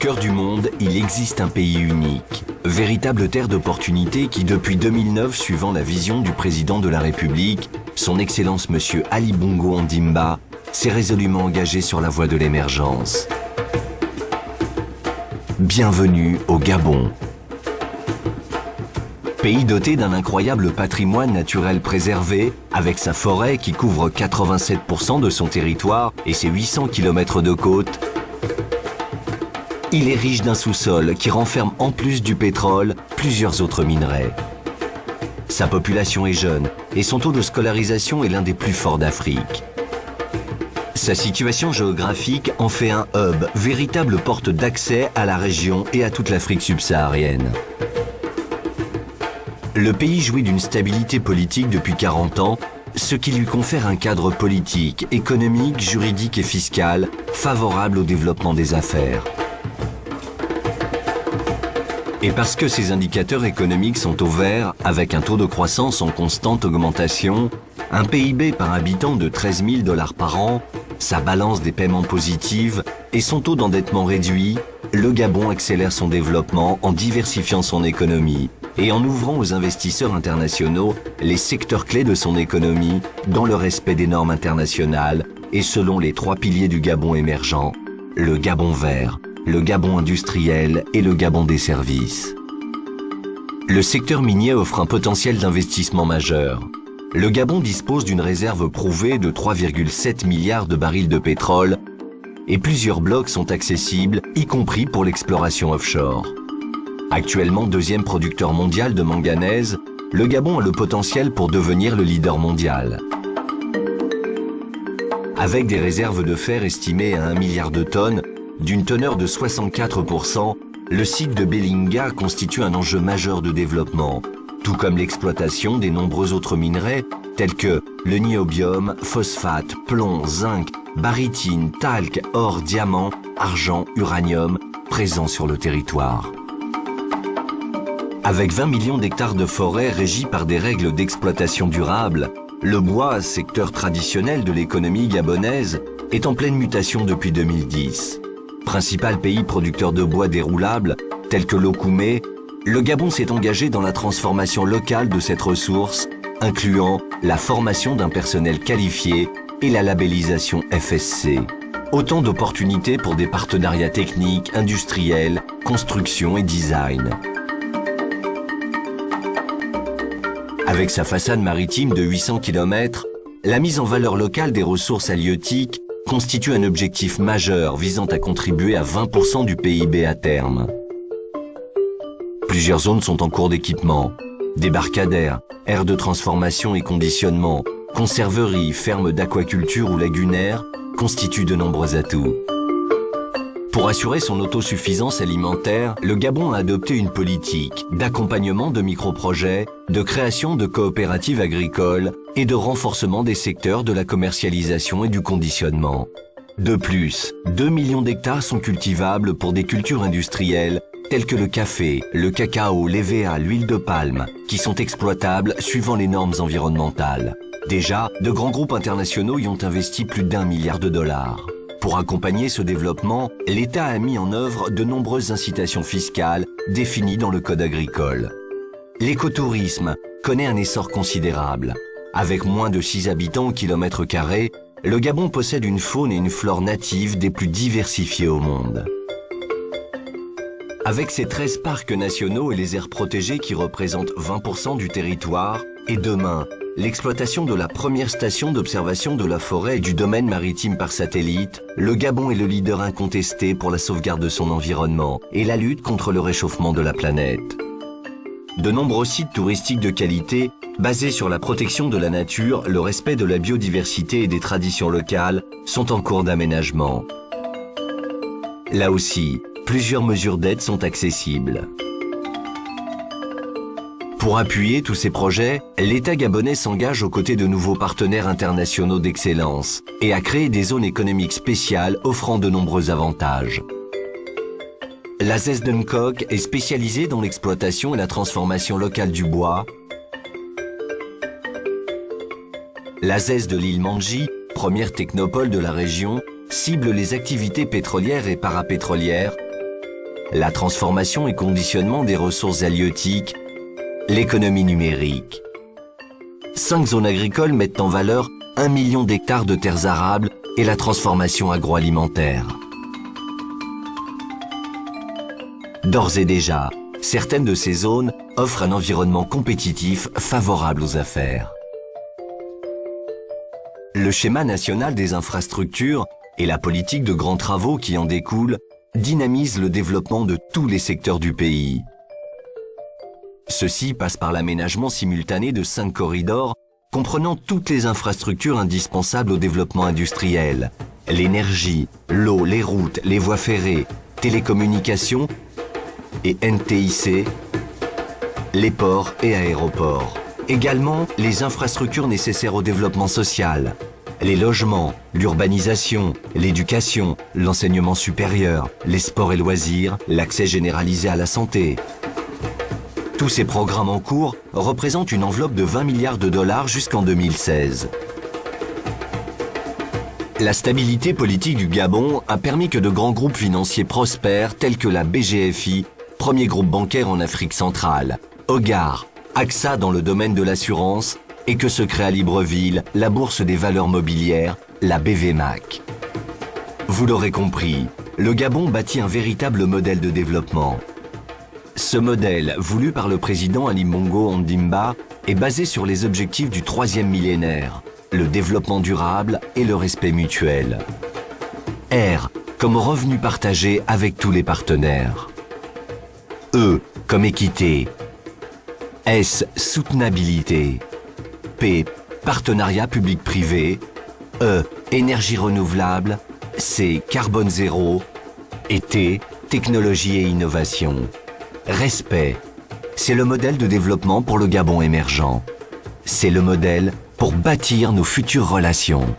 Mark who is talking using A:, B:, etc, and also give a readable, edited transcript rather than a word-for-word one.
A: cœur du monde, il existe un pays unique, véritable terre d'opportunités qui, depuis 2009, suivant la vision du président de la République, son Excellence Monsieur Ali Bongo Ondimba, s'est résolument engagé sur la voie de l'émergence. Bienvenue au Gabon. Pays doté d'un incroyable patrimoine naturel préservé, avec sa forêt qui couvre 87% de son territoire et ses 800 km de côte, il est riche d'un sous-sol qui renferme en plus du pétrole plusieurs autres minerais. Sa population est jeune et son taux de scolarisation est l'un des plus forts d'Afrique. Sa situation géographique en fait un hub, véritable porte d'accès à la région et à toute l'Afrique subsaharienne. Le pays jouit d'une stabilité politique depuis 40 ans, ce qui lui confère un cadre politique, économique, juridique et fiscal favorable au développement des affaires. Et parce que ces indicateurs économiques sont au vert, avec un taux de croissance en constante augmentation, un PIB par habitant de 13 000 $ par an, sa balance des paiements positive et son taux d'endettement réduit, le Gabon accélère son développement en diversifiant son économie et en ouvrant aux investisseurs internationaux les secteurs clés de son économie dans le respect des normes internationales et selon les 3 piliers du Gabon émergent, le Gabon vert, le Gabon industriel et le Gabon des services. Le secteur minier offre un potentiel d'investissement majeur. Le Gabon dispose d'une réserve prouvée de 3,7 milliards de barils de pétrole et plusieurs blocs sont accessibles, y compris pour l'exploration offshore. Actuellement deuxième producteur mondial de manganèse, le Gabon a le potentiel pour devenir le leader mondial. Avec des réserves de fer estimées à 1 milliard de tonnes, d'une teneur de 64%, le site de Belinga constitue un enjeu majeur de développement, tout comme l'exploitation des nombreux autres minerais tels que le niobium, phosphate, plomb, zinc, barytine, talc, or, diamant, argent, uranium, présents sur le territoire. Avec 20 millions d'hectares de forêt régis par des règles d'exploitation durable, le bois, secteur traditionnel de l'économie gabonaise, est en pleine mutation depuis 2010. Principal pays producteur de bois déroulable, tel que l'Okoumé, le Gabon s'est engagé dans la transformation locale de cette ressource, incluant la formation d'un personnel qualifié et la labellisation FSC. Autant d'opportunités pour des partenariats techniques, industriels, construction et design. Avec sa façade maritime de 800 km, la mise en valeur locale des ressources halieutiques constitue un objectif majeur visant à contribuer à 20% du PIB à terme. Plusieurs zones sont en cours d'équipement. Débarcadères, aires de transformation et conditionnement, conserveries, fermes d'aquaculture ou lagunaires constituent de nombreux atouts. Pour assurer son autosuffisance alimentaire, le Gabon a adopté une politique d'accompagnement de microprojets, de création de coopératives agricoles et de renforcement des secteurs de la commercialisation et du conditionnement. De plus, 2 millions d'hectares sont cultivables pour des cultures industrielles telles que le café, le cacao, l'EVA, l'huile de palme, qui sont exploitables suivant les normes environnementales. Déjà, de grands groupes internationaux y ont investi plus d'1 milliard de dollars. Pour accompagner ce développement, l'État a mis en œuvre de nombreuses incitations fiscales définies dans le Code agricole. L'écotourisme connaît un essor considérable. Avec moins de 6 habitants au kilomètre carré, le Gabon possède une faune et une flore natives des plus diversifiées au monde. Avec ses 13 parcs nationaux et les aires protégées qui représentent 20% du territoire, et demain, l'exploitation de la première station d'observation de la forêt et du domaine maritime par satellite, le Gabon est le leader incontesté pour la sauvegarde de son environnement et la lutte contre le réchauffement de la planète. De nombreux sites touristiques de qualité, basés sur la protection de la nature, le respect de la biodiversité et des traditions locales, sont en cours d'aménagement. Là aussi, plusieurs mesures d'aide sont accessibles. Pour appuyer tous ces projets, l'État gabonais s'engage aux côtés de nouveaux partenaires internationaux d'excellence et a créé des zones économiques spéciales offrant de nombreux avantages. La ZES de Nkok est spécialisée dans l'exploitation et la transformation locale du bois. La ZES de l'île Manji, première technopole de la région, cible les activités pétrolières et parapétrolières. la transformation et conditionnement des ressources halieutiques, l'économie numérique. 5 zones agricoles mettent en valeur 1 million d'hectares de terres arables et la transformation agroalimentaire. D'ores et déjà, certaines de ces zones offrent un environnement compétitif favorable aux affaires. Le schéma national des infrastructures et la politique de grands travaux qui en découlent dynamisent le développement de tous les secteurs du pays. Ceci passe par l'aménagement simultané de 5 corridors comprenant toutes les infrastructures indispensables au développement industriel, l'énergie, l'eau, les routes, les voies ferrées, télécommunications et NTIC, les ports et aéroports. Également, les infrastructures nécessaires au développement social, les logements, l'urbanisation, l'éducation, l'enseignement supérieur, les sports et loisirs, l'accès généralisé à la santé. Tous ces programmes en cours représentent une enveloppe de 20 milliards de dollars jusqu'en 2016. La stabilité politique du Gabon a permis que de grands groupes financiers prospèrent tels que la BGFI, premier groupe bancaire en Afrique centrale, Hogar, AXA dans le domaine de l'assurance et que se crée à Libreville la bourse des valeurs mobilières, la BVMAC. Vous l'aurez compris, le Gabon bâtit un véritable modèle de développement. Ce modèle, voulu par le président Ali Bongo Ondimba, est basé sur les objectifs du 3e millénaire, le développement durable et le respect mutuel. R comme revenu partagé avec tous les partenaires. E comme équité. S soutenabilité. P partenariat public-privé. E énergie renouvelable. C carbone zéro. Et T technologie et innovation. Respect, c'est le modèle de développement pour le Gabon émergent. C'est le modèle pour bâtir nos futures relations.